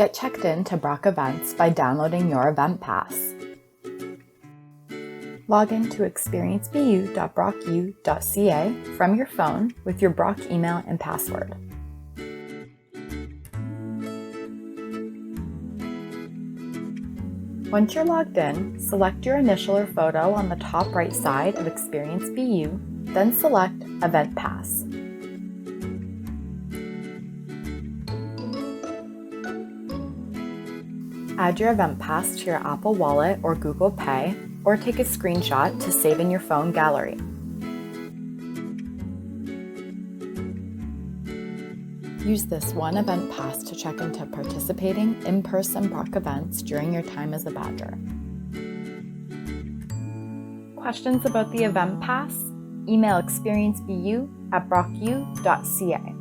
Get checked in to Brock Events by downloading your event pass. Log in to experiencebu.brocku.ca from your phone with your Brock email and password. Once you're logged in, select your initial or photo on the top right side of Experience BU, then select Event Pass. Add your event pass to your Apple Wallet or Google Pay, or take a screenshot to save in your phone gallery. Use this one event pass to check into participating in-person Brock events during your time as a Badger. Questions about the event pass? Email experiencebu@brocku.ca.